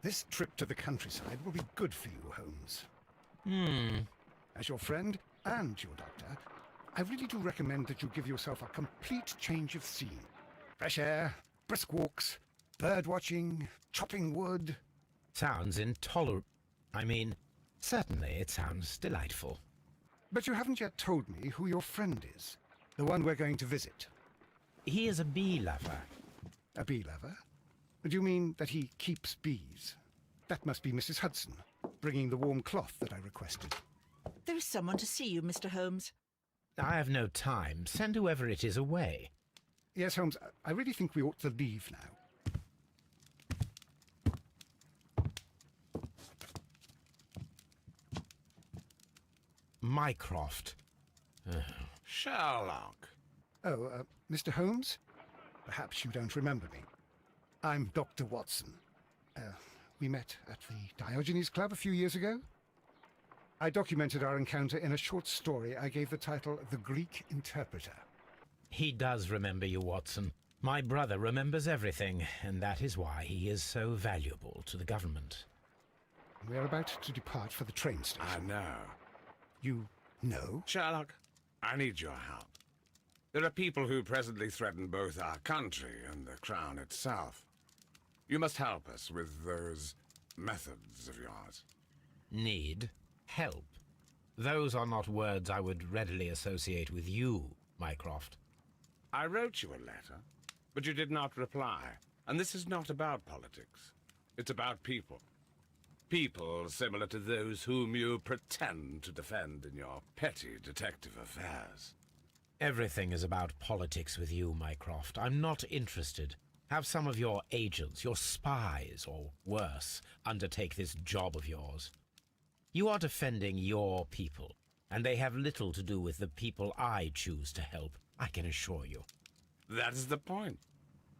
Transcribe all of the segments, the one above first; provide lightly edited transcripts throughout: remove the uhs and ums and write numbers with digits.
This trip to the countryside will be good for you, Holmes. Hmm. As your friend and your doctor, I really do recommend that you give yourself a complete change of scene. Fresh air, brisk walks, bird watching, chopping wood. Sounds intolerable. I mean, certainly it sounds delightful. But you haven't yet told me who your friend is, the one we're going to visit. He is a bee lover. A bee lover? Do you mean that he keeps bees? That must be Mrs. Hudson, bringing the warm cloth that I requested. There is someone to see you, Mr. Holmes. I have no time. Send whoever it is away. Yes, Holmes, I really think we ought to leave now. Mycroft. Sherlock. Oh, Mr. Holmes? Perhaps you don't remember me. I'm Dr. Watson. We met at the Diogenes Club a few years ago. I documented our encounter in a short story I gave the title The Greek Interpreter. He does remember you, Watson. My brother remembers everything, and that is why he is so valuable to the government. We're about to depart for the train station. I know. You know? Sherlock, I need your help. There are people who presently threaten both our country and the crown itself. You must help us with those methods of yours. Need help. Those are not words I would readily associate with you, Mycroft. I wrote you a letter, but you did not reply. And this is not about politics. It's about people. People similar to those whom you pretend to defend in your petty detective affairs. Everything is about politics with you, Mycroft. I'm not interested. Have some of your agents, your spies, or worse, undertake this job of yours. You are defending your people, and they have little to do with the people I choose to help, I can assure you. That is the point.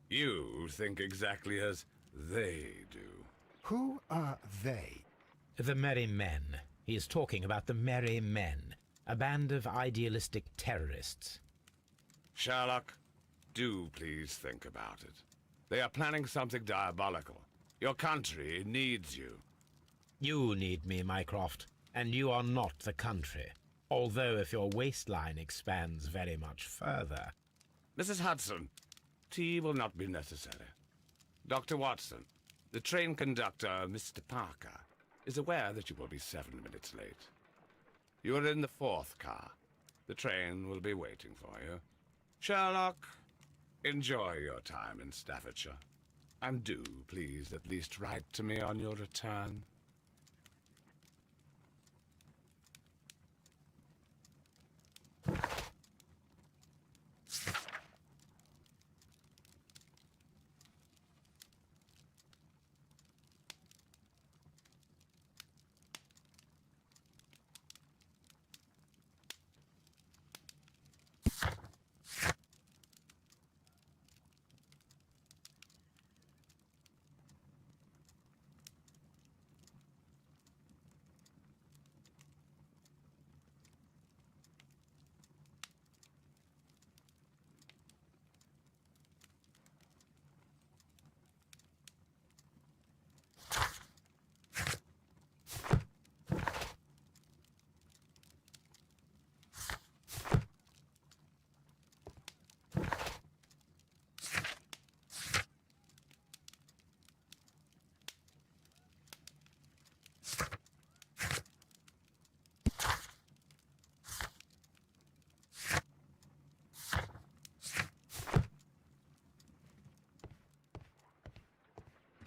You think exactly as they do. Who are they? The Merry Men. He is talking about the Merry Men, a band of idealistic terrorists. Sherlock, do please think about it. They are planning something diabolical. Your country needs you. You need me, Mycroft, and you are not the country. Although if your waistline expands very much further. Mrs. Hudson, tea will not be necessary. Dr. Watson, the train conductor, Mr. Parker, is aware that you will be 7 minutes late. You are in the 4th car. The train will be waiting for you. Sherlock, enjoy your time in Staffordshire. And do, please, at least write to me on your return.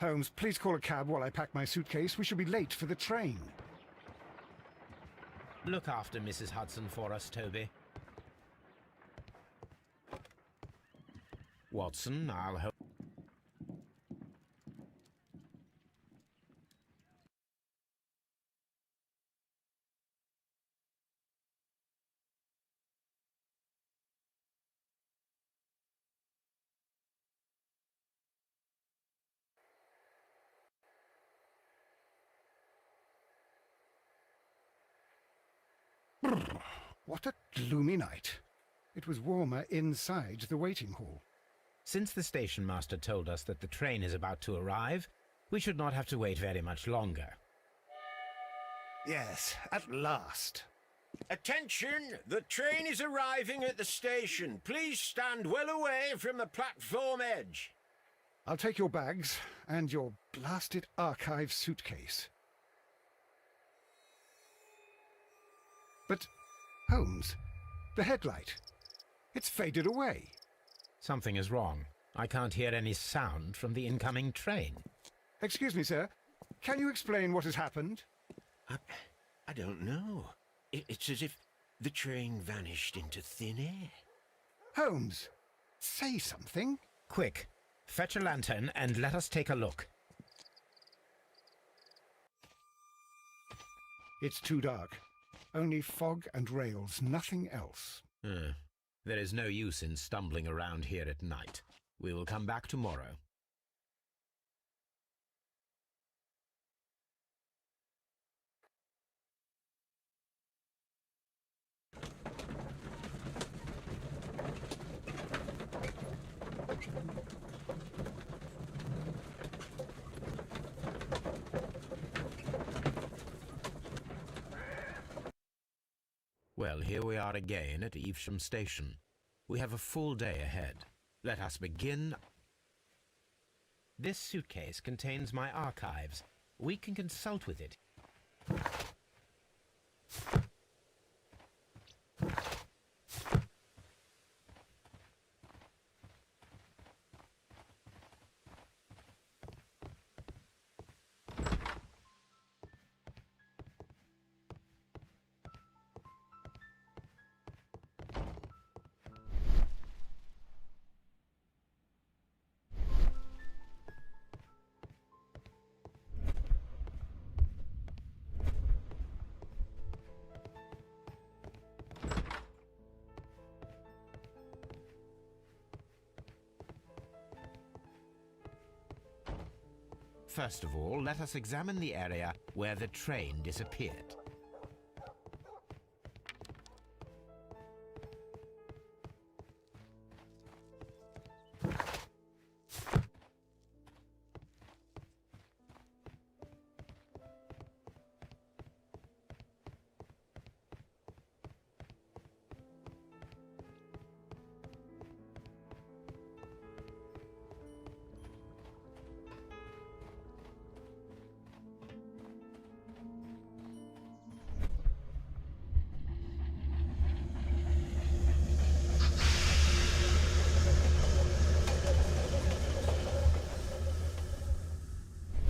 Holmes, please call a cab while I pack my suitcase. We shall be late for the train. Look after Mrs. Hudson for us, Toby. Watson, I'll help. What a gloomy night. It was warmer inside the waiting hall. Since the station master told us that the train is about to arrive, We should not have to wait very much longer. Yes, at last. Attention! The train is arriving at the station. Please stand well away from the platform edge. I'll take your bags and your blasted archive suitcase. But, Holmes, the headlight. It's faded away. Something is wrong. I can't hear any sound from the incoming train. Excuse me, sir. Can you explain what has happened? I don't know. It's as if the train vanished into thin air. Holmes, say something. Quick, fetch a lantern and let us take a look. It's too dark. Only fog and rails, nothing else. There is no use in stumbling around here at night. We will come back tomorrow. Well, here we are again at Evesham Station. We have a full day ahead. Let us begin. This suitcase contains my archives. We can consult with it. First of all, let us examine the area where the train disappeared.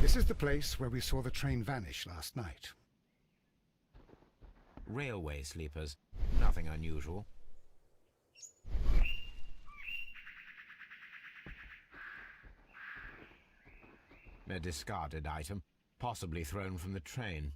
This is the place where we saw the train vanish last night. Railway sleepers. Nothing unusual. A discarded item, possibly thrown from the train.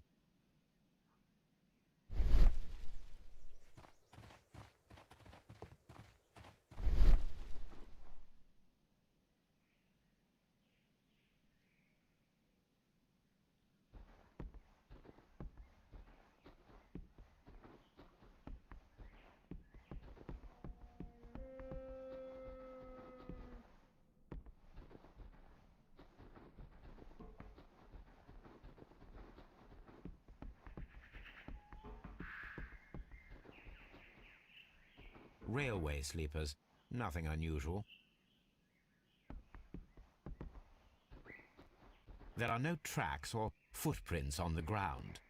Railway sleepers. Nothing unusual. There are no tracks or footprints on the ground.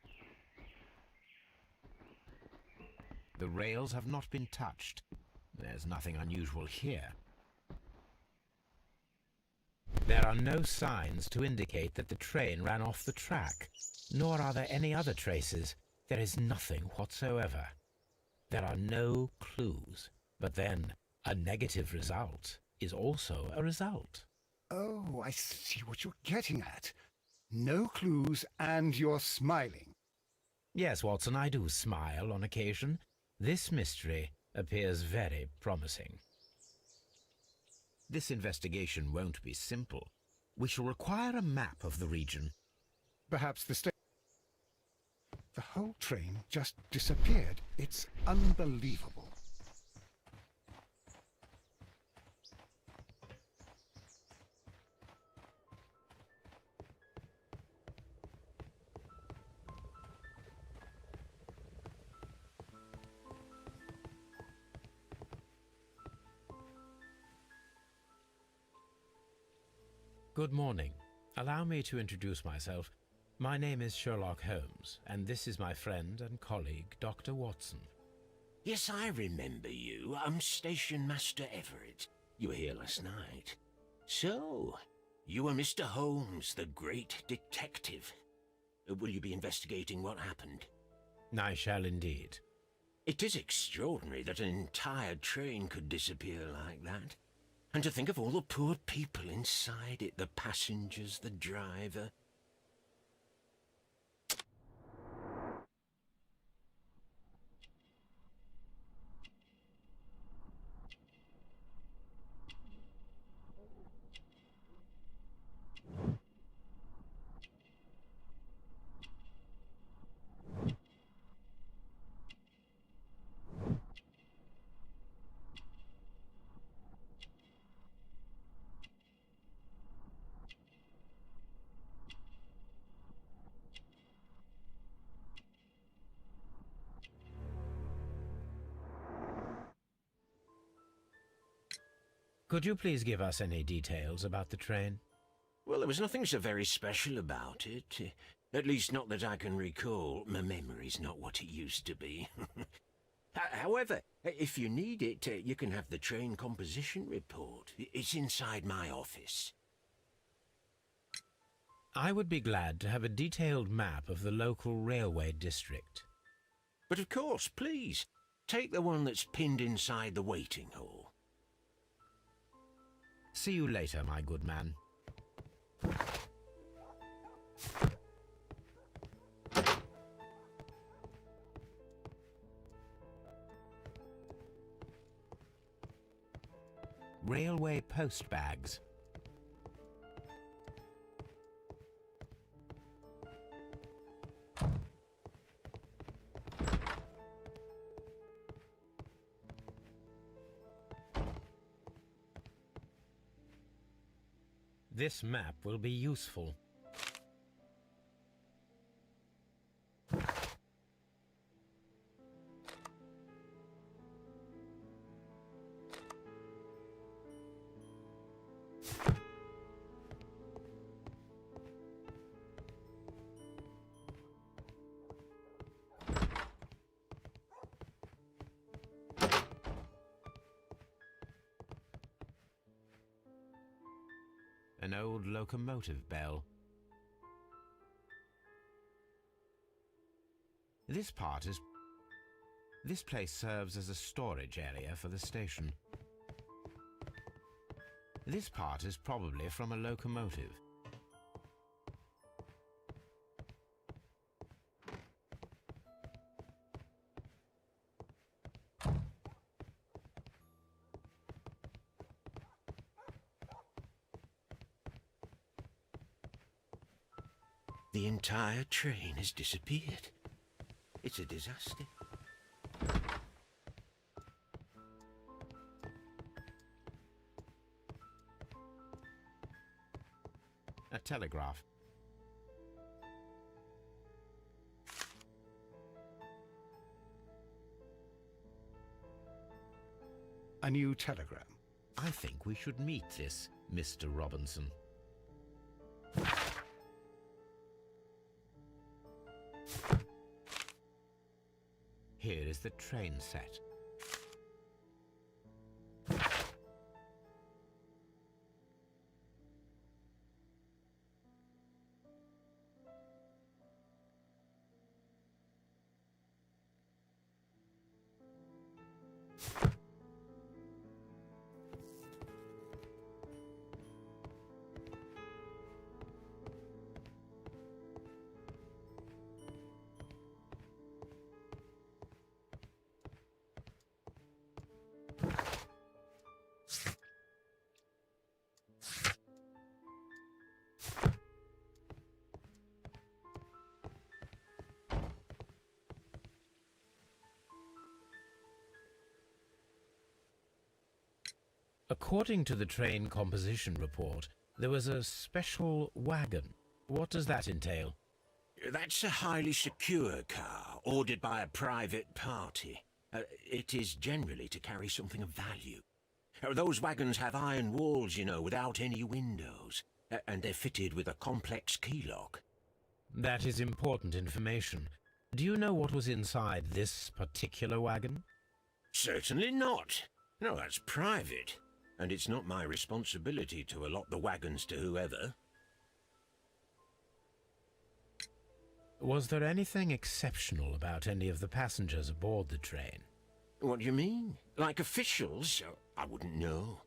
The rails have not been touched. There's nothing unusual here. There are no signs to indicate that the train ran off the track, nor are there any other traces. There is nothing whatsoever. There are no clues. But then, a negative result is also a result. Oh, I see what you're getting at. No clues and you're smiling. Yes, Watson, I do smile on occasion. This mystery appears very promising. This investigation won't be simple. We shall require a map of the region. Perhaps the whole train just disappeared. It's unbelievable. Good morning. Allow me to introduce myself. My name is Sherlock Holmes, and this is my friend and colleague, Dr. Watson. Yes, I remember you. I'm Station Master Everett. You were here last night. So, you were Mr. Holmes, the great detective. Will you be investigating what happened? I shall indeed. It is extraordinary that an entire train could disappear like that. And to think of all the poor people inside it, the passengers, the driver. Could you please give us any details about the train? Well, there was nothing so very special about it. At least not that I can recall. My memory's not what it used to be. However, if you need it, you can have the train composition report. It's inside my office. I would be glad to have a detailed map of the local railway district. But of course, please, take the one that's pinned inside the waiting hall. See you later, my good man. Railway post bags. This map will be useful. An old locomotive bell. This place serves as a storage area for the station. This part is probably from a locomotive. The entire train has disappeared. It's a disaster. A telegraph. A new telegram. I think we should meet this Mr. Robinson. Here is the train set. According to the train composition report, there was a special wagon. What does that entail? That's a highly secure car, ordered by a private party. It is generally to carry something of value. Those wagons have iron walls, you know, without any windows. and they're fitted with a complex key lock. That is important information. Do you know what was inside this particular wagon? Certainly not. No, that's private. And it's not my responsibility to allot the wagons to whoever. Was there anything exceptional about any of the passengers aboard the train? What do you mean? Like officials? I wouldn't know.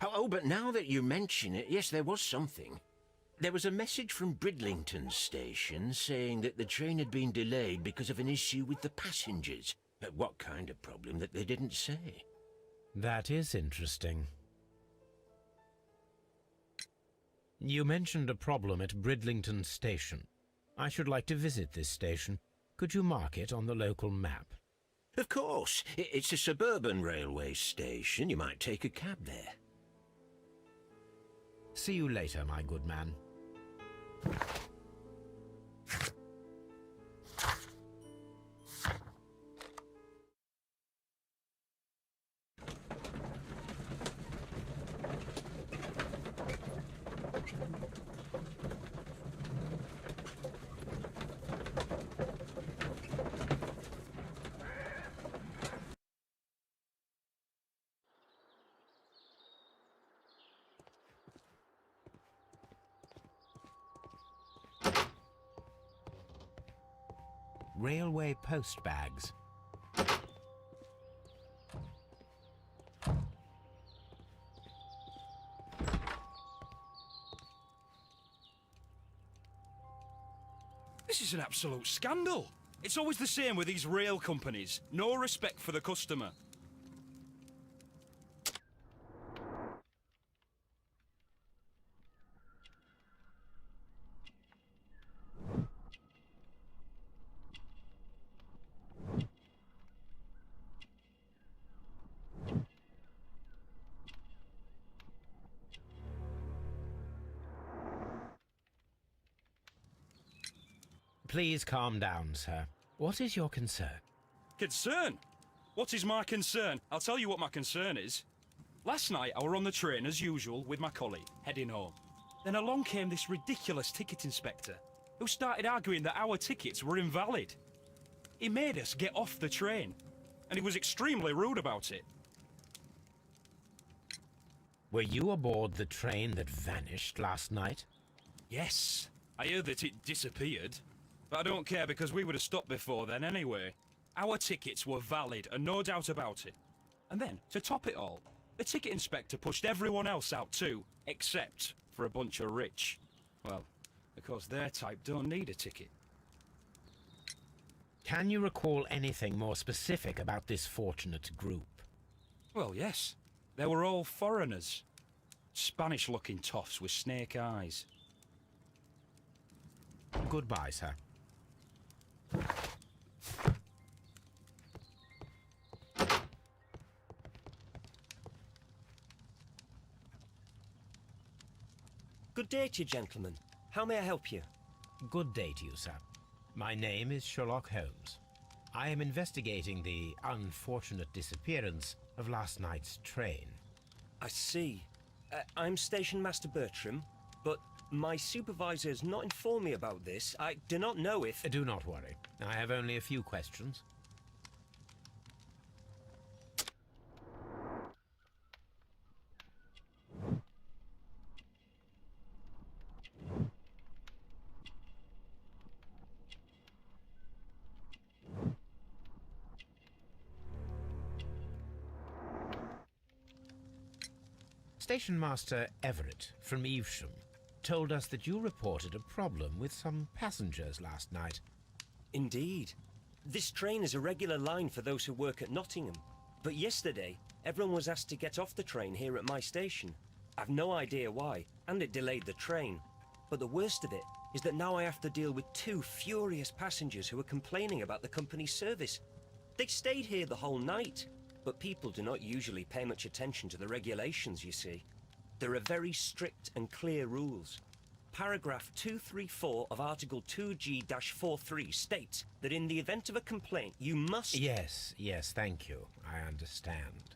Oh, but now that you mention it, yes, there was something. There was a message from Bridlington station saying that the train had been delayed because of an issue with the passengers. What kind of problem that they didn't say? That is interesting. You mentioned a problem at Bridlington station. I should like to visit this station. Could you mark it on the local map? Of course. It's a suburban railway station. You might take a cab there. See you later, my good man. Railway post bags. This is an absolute scandal. It's always the same with these rail companies. No respect for the customer. Please calm down, sir. What is your concern? Concern? What is my concern? I'll tell you what my concern is. Last night I were on the train as usual with my colleague, heading home. Then along came this ridiculous ticket inspector, who started arguing that our tickets were invalid. He made us get off the train, and he was extremely rude about it. Were you aboard the train that vanished last night? Yes, I heard that it disappeared. But I don't care because we would have stopped before then anyway. Our tickets were valid and no doubt about it. And then, to top it all, the ticket inspector pushed everyone else out too, except for a bunch of rich. Well, because their type don't need a ticket. Can you recall anything more specific about this fortunate group? Well, yes. They were all foreigners. Spanish-looking toffs with snake eyes. Goodbye, sir. Good day to you, gentlemen. How may I help you? Good day to you, sir. My name is Sherlock Holmes. I am investigating the unfortunate disappearance of last night's train. I see. I'm Station Master Bertram, but my supervisor has not informed me about this. I do not know if... Do not worry. I have only a few questions. Station Master Everett from Evesham told us that you reported a problem with some passengers last night. Indeed. This train is a regular line for those who work at Nottingham. But yesterday, everyone was asked to get off the train here at my station. I've no idea why, and it delayed the train. But the worst of it is that now I have to deal with two furious passengers who are complaining about the company's service. They stayed here the whole night, but people do not usually pay much attention to the regulations, you see. There are very strict and clear rules. Paragraph 234 of Article 2G-43 states that in the event of a complaint, you must... Yes, thank you. I understand.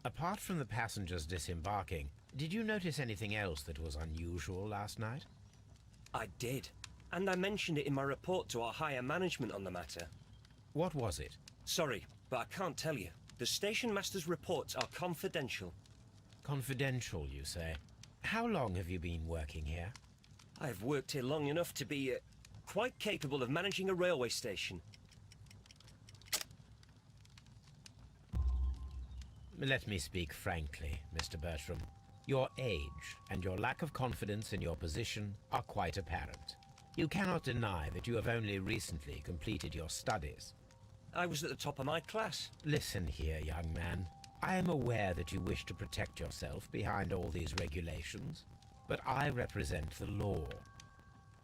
Apart from the passengers disembarking, did you notice anything else that was unusual last night? I did. And I mentioned it in my report to our higher management on the matter. What was it? Sorry, but I can't tell you. The station master's reports are confidential. Confidential, you say? How long have you been working here? I've worked here long enough to be quite capable of managing a railway station. Let me speak frankly, Mr. Bertram. Your age and your lack of confidence in your position are quite apparent. You cannot deny that you have only recently completed your studies. I was at the top of my class. Listen here, young man. I am aware that you wish to protect yourself behind all these regulations, but I represent the law.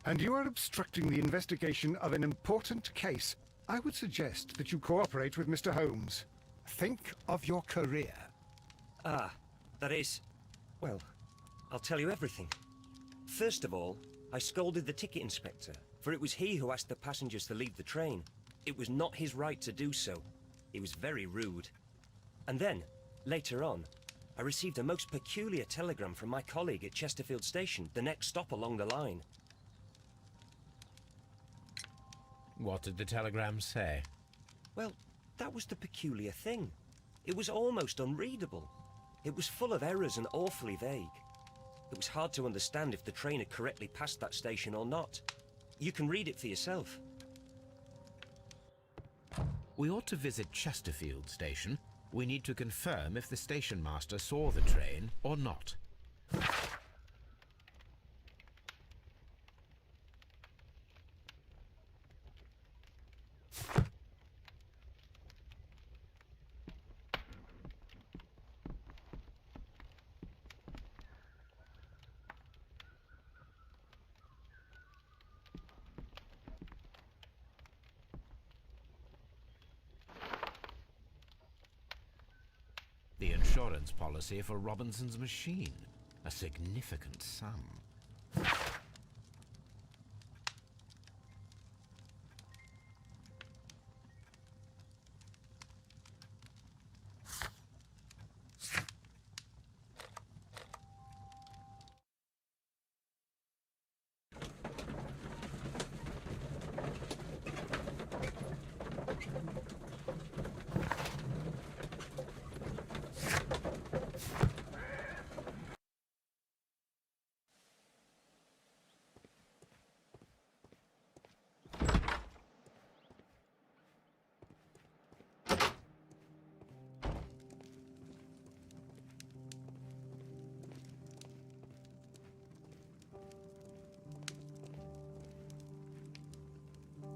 And you are obstructing the investigation of an important case. I would suggest that you cooperate with Mr. Holmes. Think of your career. Ah, that is... Well, I'll tell you everything. First of all, I scolded the ticket inspector, for it was he who asked the passengers to leave the train. It was not his right to do so. He was very rude. And then, later on, I received a most peculiar telegram from my colleague at Chesterfield Station, the next stop along the line. What did the telegram say? Well, that was the peculiar thing. It was almost unreadable. It was full of errors and awfully vague. It was hard to understand if the train had correctly passed that station or not. You can read it for yourself. We ought to visit Chesterfield Station. We need to confirm if the station master saw the train or not. The insurance policy for Robinson's machine. A significant sum.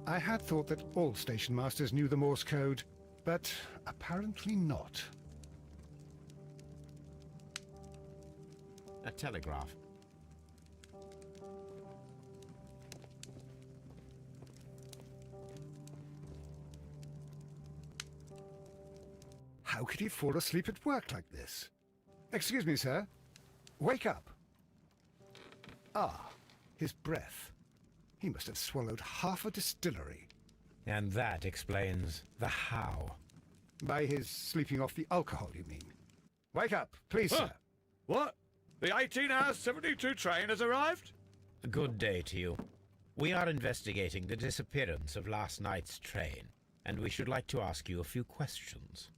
I had thought that all station masters knew the Morse code, but apparently not. A telegraph. How could he fall asleep at work like this? Excuse me, sir. Wake up. Ah, his breath. He must have swallowed half a distillery. And that explains the how. By his sleeping off the alcohol, you mean? Wake up, please, sir. What? The 18 hours 72 train has arrived? Good day to you. We are investigating the disappearance of last night's train, and we should like to ask you a few questions.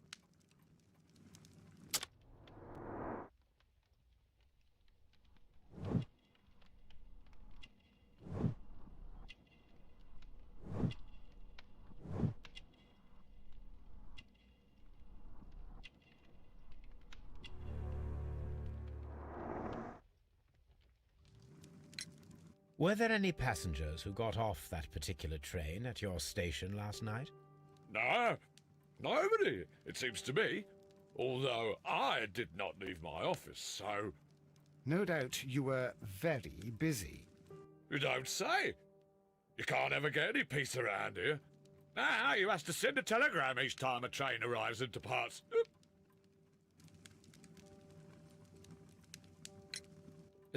Were there any passengers who got off that particular train at your station last night? No, nobody, it seems to me. Although I did not leave my office, so... No doubt you were very busy. You don't say. You can't ever get any peace around here. Now you have to send a telegram each time a train arrives and departs.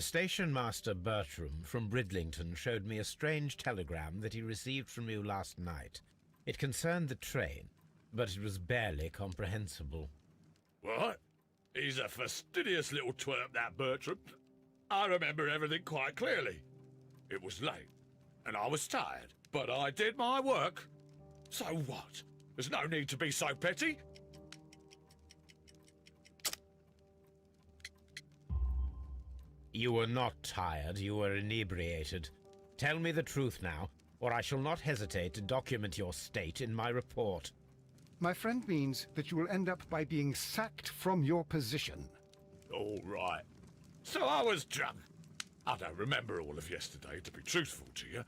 Station Master Bertram from Bridlington showed me a strange telegram that he received from you last night. It concerned the train, but it was barely comprehensible. What? He's a fastidious little twerp, that Bertram. I remember everything quite clearly. It was late, and I was tired, but I did my work. So what? There's no need to be so petty. You were not tired, you were inebriated. Tell me the truth now, or I shall not hesitate to document your state in my report. My friend means that you will end up by being sacked from your position. All right. So I was drunk. I don't remember all of yesterday, to be truthful to you.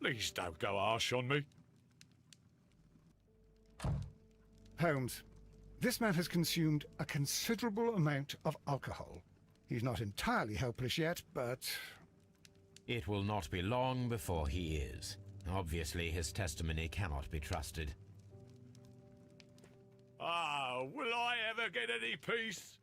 Please don't go harsh on me. Holmes, this man has consumed a considerable amount of alcohol. He's not entirely helpless yet, but... It will not be long before he is. Obviously, his testimony cannot be trusted. Ah, will I ever get any peace?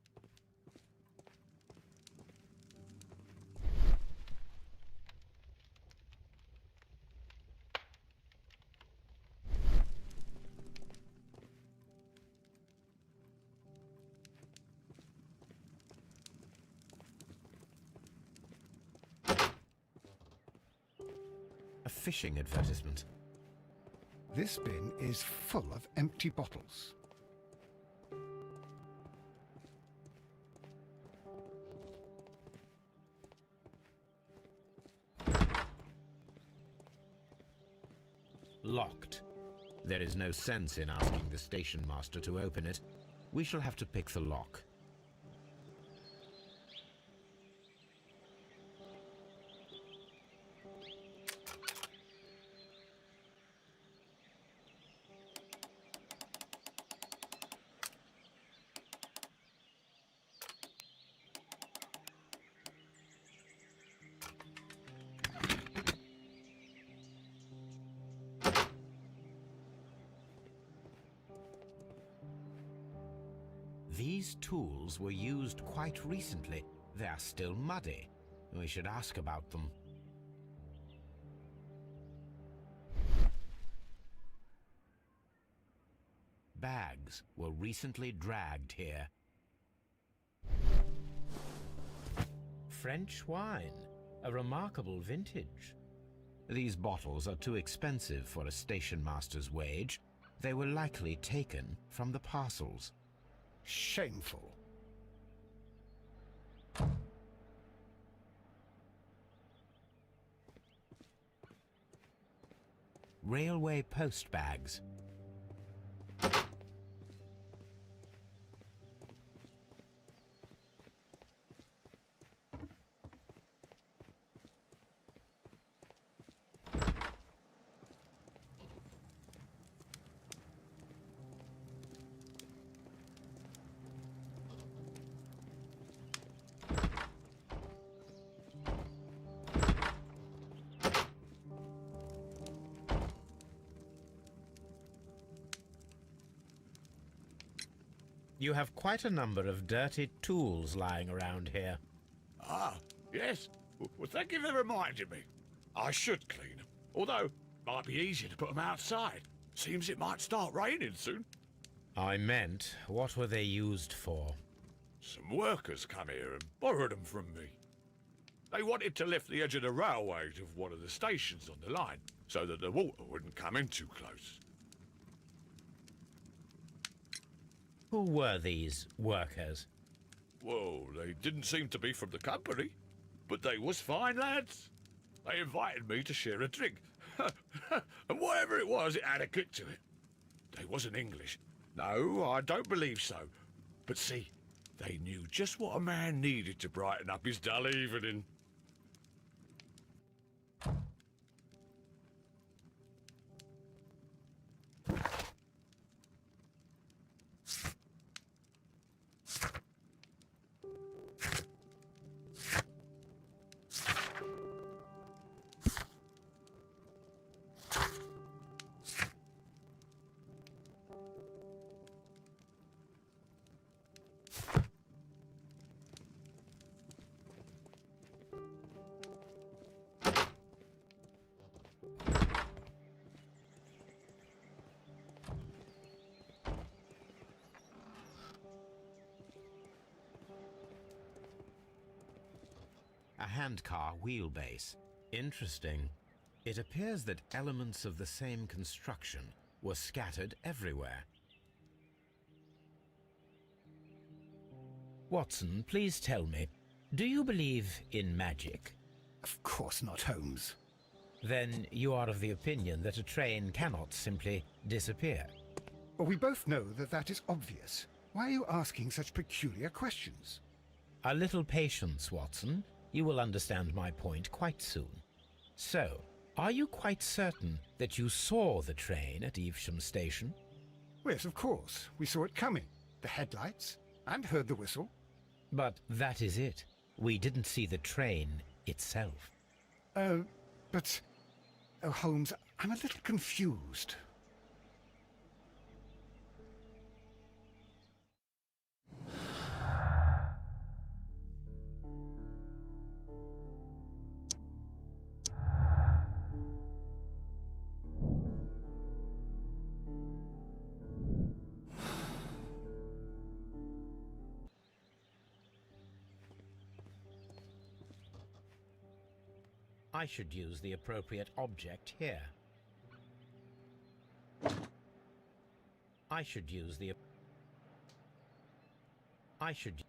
A fishing advertisement. this bin is full of empty bottles. Locked. There is no sense in asking the station master to open it. We shall have to pick the lock. These tools were used quite recently. They are still muddy. We should ask about them. Bags were recently dragged here. French wine, a remarkable vintage. These bottles are too expensive for a station master's wage. They were likely taken from the parcels. Shameful. Railway post bags. You have quite a number of dirty tools lying around here. Ah, yes. Well, thank you for reminding me. I should clean them. Although, it might be easier to put them outside. Seems it might start raining soon. I meant, what were they used for? Some workers come here and borrowed them from me. They wanted to lift the edge of the railway to one of the stations on the line, so that the water wouldn't come in too close. Who were these workers? Well, they didn't seem to be from the company, but they was fine lads. They invited me to share a drink. And whatever it was, it had a kick to it. They wasn't English. No, I don't believe so. But see, they knew just what a man needed to brighten up his dull evening. A handcar wheelbase. Interesting. It appears that elements of the same construction were scattered everywhere. Watson, please tell me, do you believe in magic? Of course not, Holmes. Then you are of the opinion that a train cannot simply disappear. Well, we both know that that is obvious. Why are you asking such peculiar questions? A little patience, Watson. You will understand my point quite soon. So, are you quite certain that you saw the train at Evesham Station? Yes, of course. We saw it coming. The headlights, and heard the whistle. But that is it. We didn't see the train itself. But... Oh, Holmes, I'm a little confused. I should use the appropriate object here. I should use the... I should...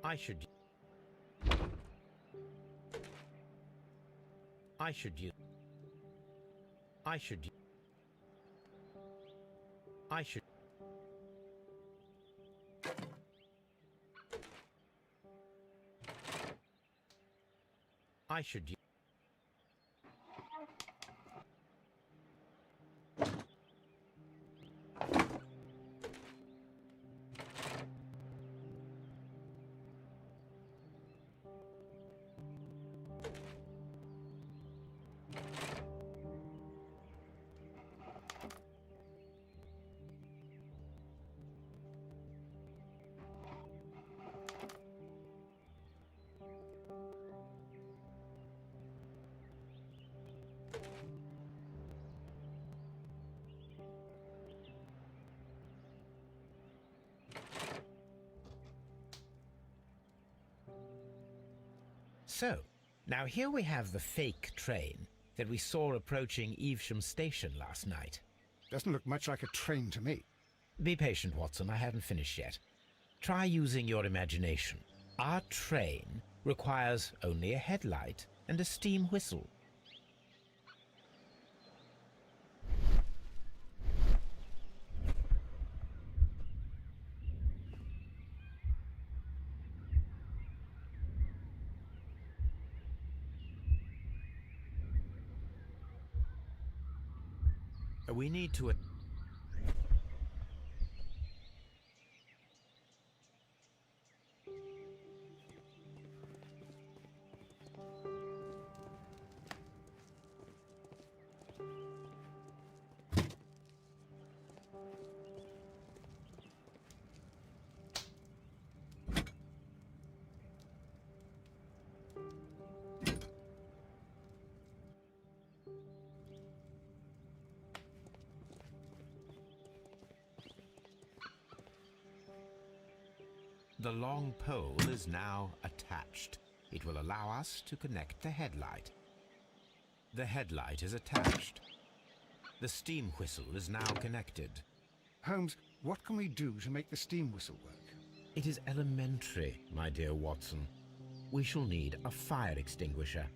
I should... I should use... I should... I should... I should... So, now here we have the fake train that we saw approaching Evesham Station last night. Doesn't look much like a train to me. Be patient, Watson, I haven't finished yet. Try using your imagination. Our train requires only a headlight and a steam whistle. We need to... The long pole is now attached. It will allow us to connect the headlight. The headlight is attached. The steam whistle is now connected. Holmes, what can we do to make the steam whistle work? It is elementary, my dear Watson. We shall need a fire extinguisher.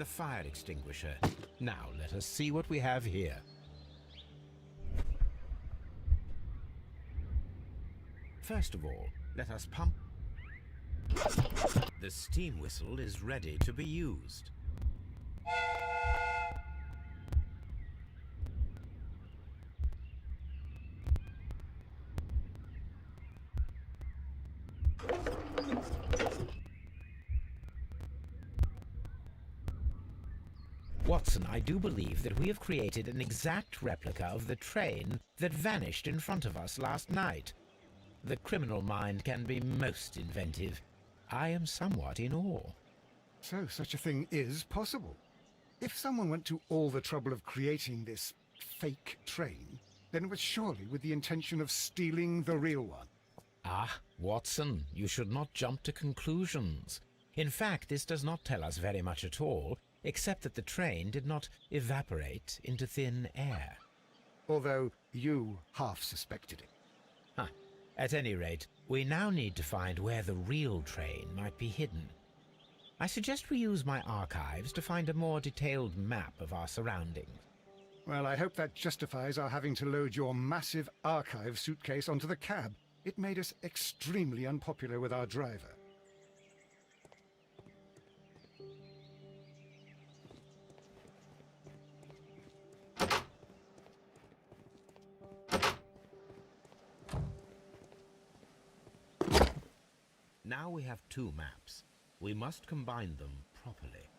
The fire extinguisher. Now let us see what we have here. First of all, let us pump. The steam whistle is ready to be used. Watson, I do believe that we have created an exact replica of the train that vanished in front of us last night. The criminal mind can be most inventive. I am somewhat in awe. So such a thing is possible. If someone went to all the trouble of creating this fake train, then it was surely with the intention of stealing the real one. Ah, Watson, you should not jump to conclusions. In fact, this does not tell us very much at all, except that the train did not evaporate into thin air. Although you half suspected it. Huh. At any rate, we now need to find where the real train might be hidden. I suggest we use my archives to find a more detailed map of our surroundings. Well, I hope that justifies our having to load your massive archive suitcase onto the cab. It made us extremely unpopular with our driver. Now we have two maps. We must combine them properly.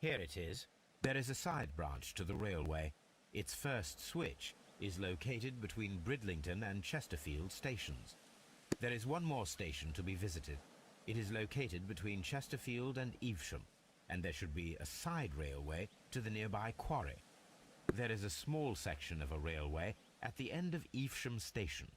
Here it is. There is a side branch to the railway. Its first switch is located between Bridlington and Chesterfield stations. There is one more station to be visited. It is located between Chesterfield and Evesham, and there should be a side railway to the nearby quarry. There is a small section of a railway at the end of Evesham station.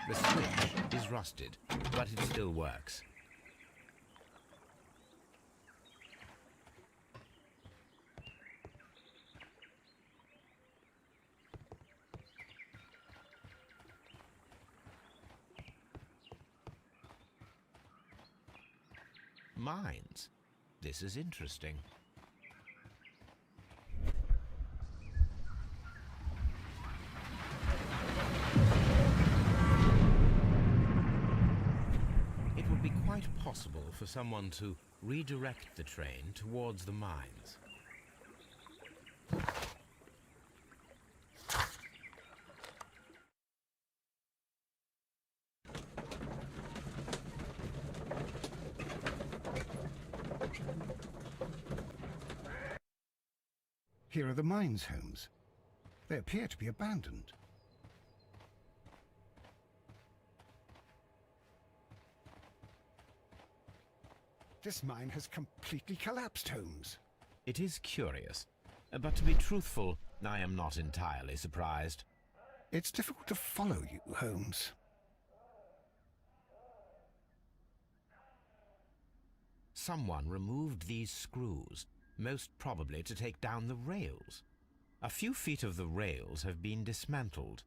The switch is rusted, but it still works. Mines. This is interesting. would be quite possible for someone to redirect the train towards the mines. Here are the mines, Holmes. They appear to be abandoned. This mine has completely collapsed, Holmes. It is curious, but to be truthful, I am not entirely surprised. It's difficult to follow you, Holmes. Someone removed these screws, most probably to take down the rails. A few feet of the rails have been dismantled.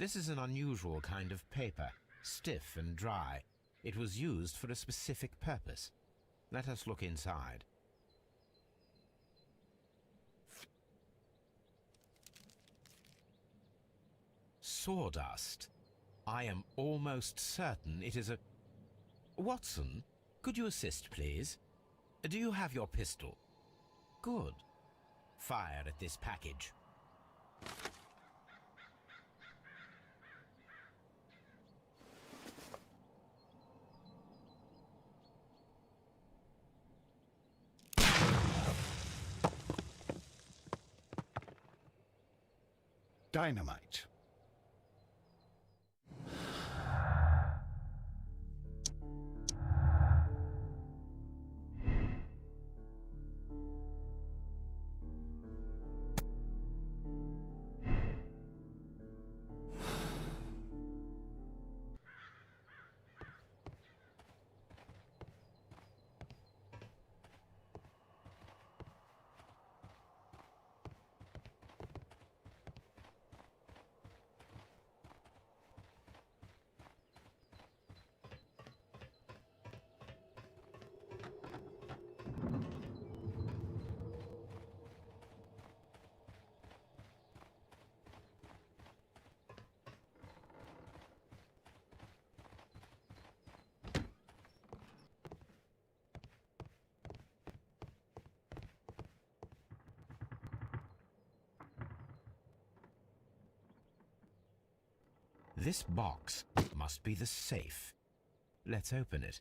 This is an unusual kind of paper, stiff and dry. It was used for a specific purpose. Let us look inside. Sawdust. I am almost certain it is a... Watson, could you assist, please? Do you have your pistol? Good. Fire at this package. Dynamite. This box must be the safe. Let's open it.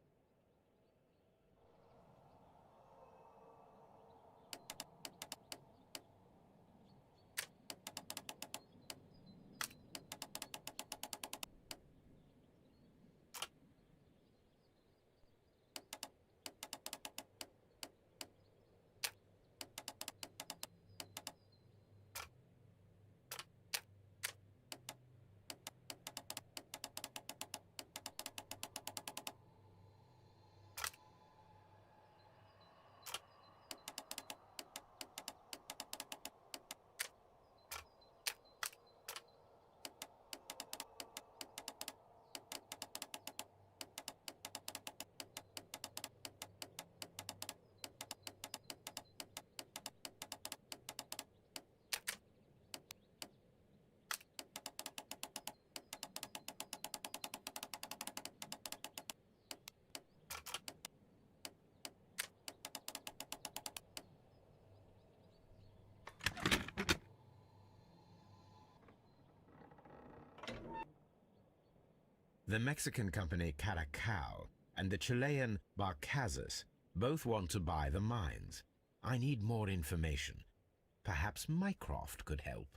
The Mexican company Caracal and the Chilean Barcazas both want to buy the mines. I need more information. Perhaps Mycroft could help.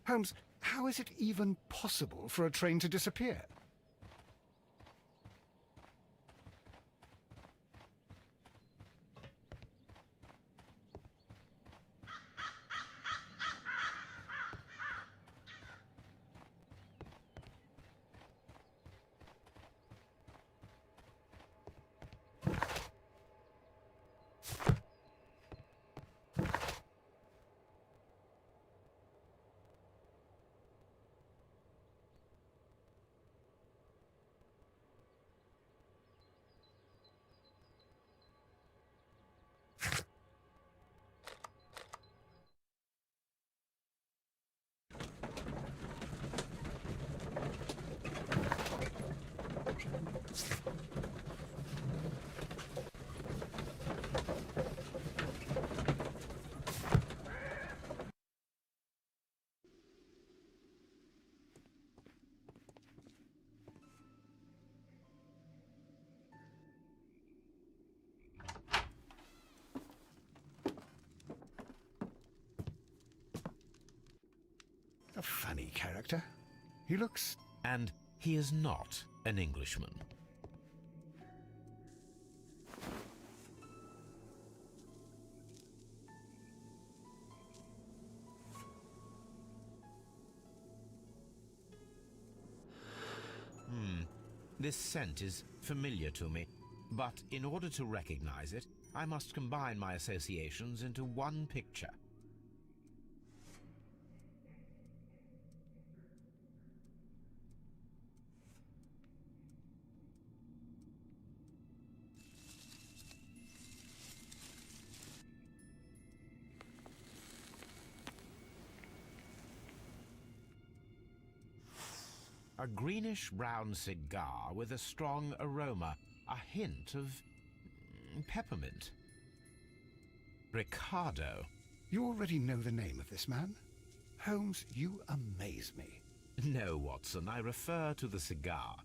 Holmes, how is it even possible for a train to disappear? A funny character. He looks... And he is not an Englishman. This scent is familiar to me, but in order to recognize it, I must combine my associations into one picture. A greenish-brown cigar with a strong aroma, a hint of peppermint. Ricardo. You already know the name of this man? Holmes, you amaze me. No, Watson, I refer to the cigar.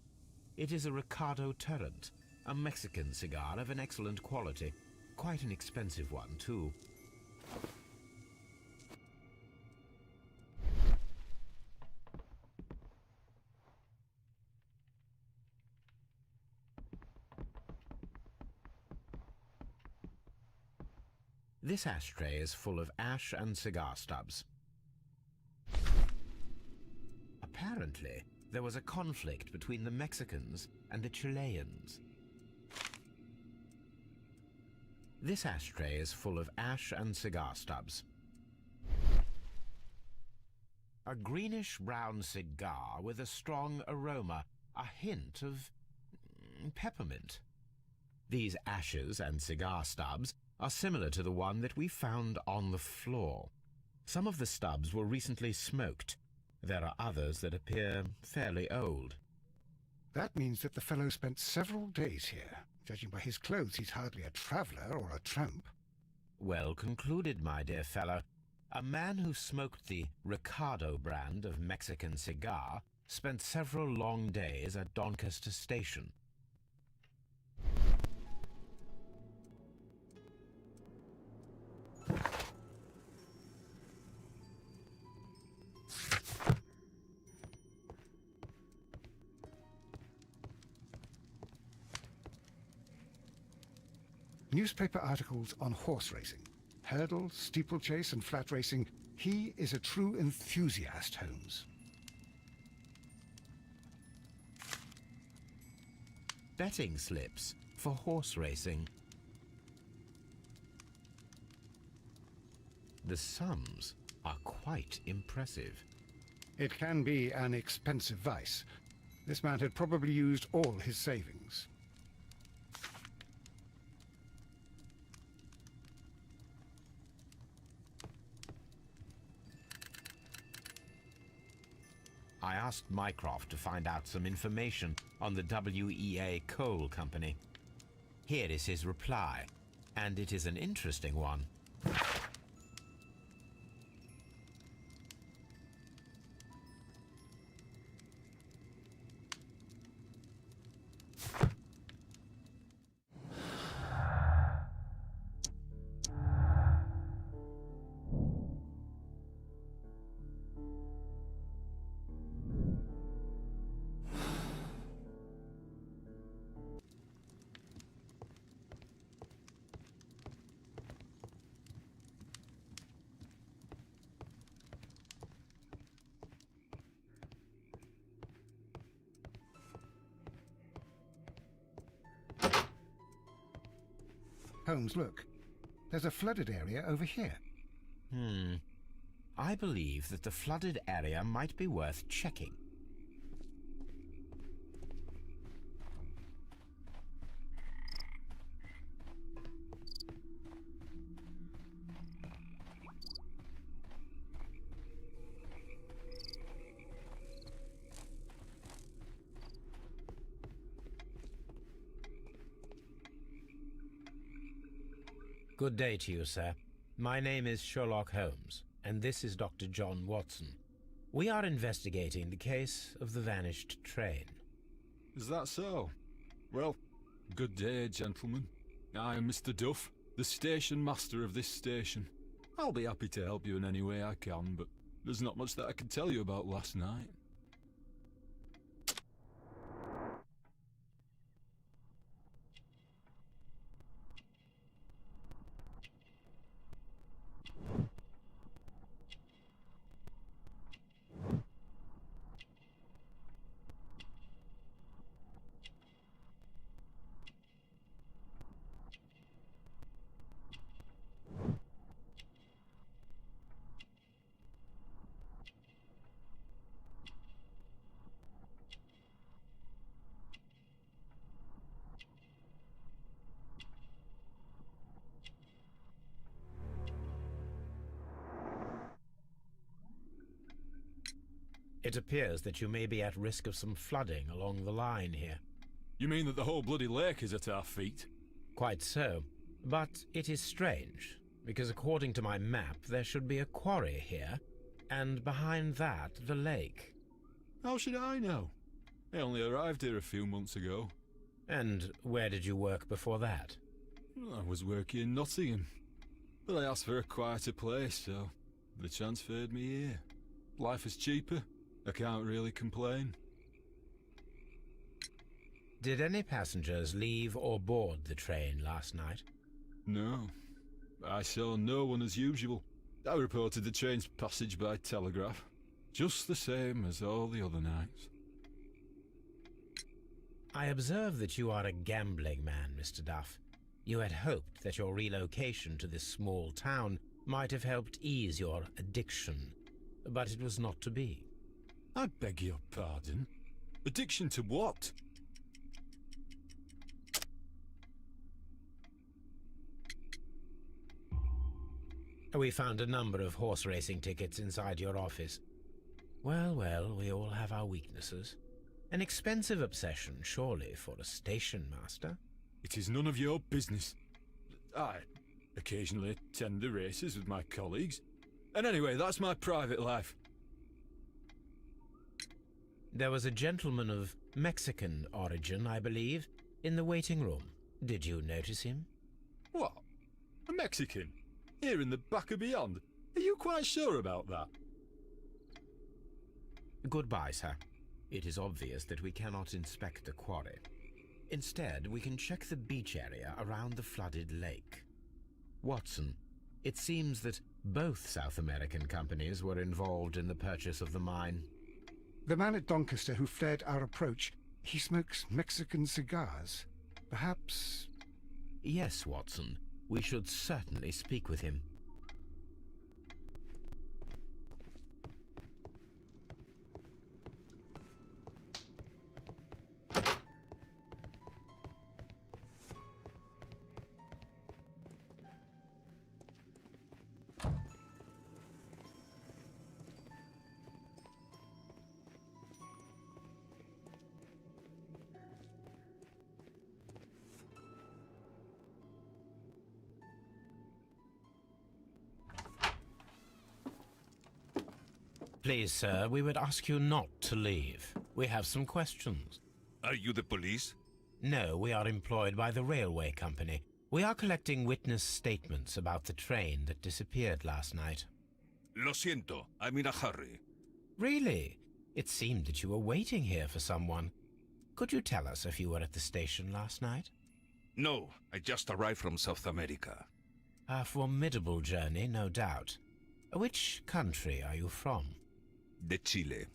It is a Ricardo Turrent, a Mexican cigar of an excellent quality. Quite an expensive one, too. This ashtray is full of ash and cigar stubs. Apparently, there was a conflict between the Mexicans and the Chileans. This ashtray is full of ash and cigar stubs. A greenish-brown cigar with a strong aroma, a hint of peppermint. These ashes and cigar stubs are similar to the one that we found on the floor. Some of the stubs were recently smoked. There are others that appear fairly old. That means that the fellow spent several days here. Judging by his clothes, he's hardly a traveller or a tramp. Well concluded, my dear fellow. A man who smoked the Ricardo brand of Mexican cigar spent several long days at Doncaster Station. Newspaper articles on horse racing. Hurdle, steeplechase and flat racing. He is a true enthusiast, Holmes. betting slips for horse racing. The sums are quite impressive. It can be an expensive vice. This man had probably used all his savings. I asked Mycroft to find out some information on the WEA Coal Company. Here is his reply, and it is an interesting one. Holmes, look. There's a flooded area over here. I believe that the flooded area might be worth checking. Good day to you, sir. My name is Sherlock Holmes, and this is Dr. John Watson. We are investigating the case of the vanished train. Is that so? Well, good day, gentlemen. I am Mr. Duff, the station master of this station. I'll be happy to help you in any way I can, but there's not much that I can tell you about last night. It appears that you may be at risk of some flooding along the line here. You mean that the whole bloody lake is at our feet? Quite so. But it is strange, because according to my map, there should be a quarry here, and behind that, the lake. How should I know? I only arrived here a few months ago. And where did you work before that? I was working in Nottingham, but I asked for a quieter place, so they transferred me here. Life is cheaper. I can't really complain. Did any passengers leave or board the train last night? No. I saw no one as usual. I reported the train's passage by telegraph, just the same as all the other nights. I observe that you are a gambling man, Mr. Duff. You had hoped that your relocation to this small town might have helped ease your addiction, but it was not to be. I beg your pardon? Addiction to what? We found a number of horse racing tickets inside your office. Well, well, we all have our weaknesses. An expensive obsession, surely, for a station master. It is none of your business. I occasionally attend the races with my colleagues. And anyway, that's my private life. There was a gentleman of Mexican origin, I believe, in the waiting room. Did you notice him? What? A Mexican? Here in the back of beyond? Are you quite sure about that? Goodbye, sir. It is obvious that we cannot inspect the quarry. Instead, we can check the beach area around the flooded lake. Watson, it seems that both South American companies were involved in the purchase of the mine. The man at Doncaster who fled our approach, He smokes Mexican cigars. Perhaps... Yes, Watson. We should certainly speak with him. Please, sir, we would ask you not to leave. We have some questions. Are you the police? No, we are employed by the railway company. We are collecting witness statements about the train that disappeared last night. Lo siento, I'm in a hurry. Really? It seemed that you were waiting here for someone. Could you tell us if you were at the station last night? No, I just arrived from South America. A formidable journey, no doubt. Which country are you from? De Chile.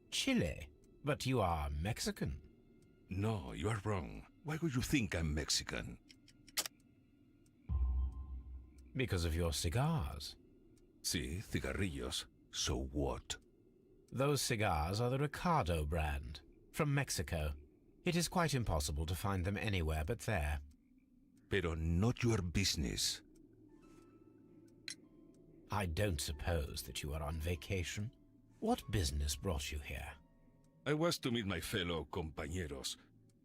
Chile? But you are Mexican. No, you are wrong. Why would you think I'm Mexican? Because of your cigars. Sí, cigarrillos. So what? Those cigars are the Ricardo brand, from Mexico. It is quite impossible to find them anywhere but there. Pero not your business. I don't suppose that you are on vacation. What business brought you here? I was to meet my fellow compañeros,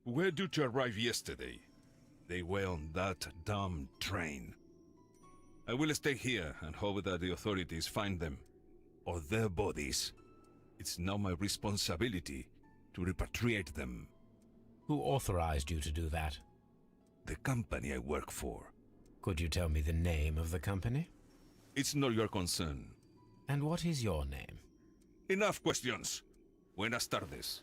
who were due to arrive yesterday. They were on that damn train. I will stay here and hope that the authorities find them, or their bodies. It's now my responsibility to repatriate them. Who authorized you to do that? The company I work for. Could you tell me the name of the company? It's not your concern. And what is your name? Enough questions. Buenas tardes.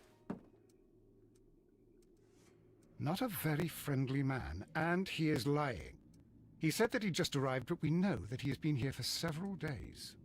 Not a very friendly man, and he is lying. He said that he just arrived, but we know that he has been here for several days.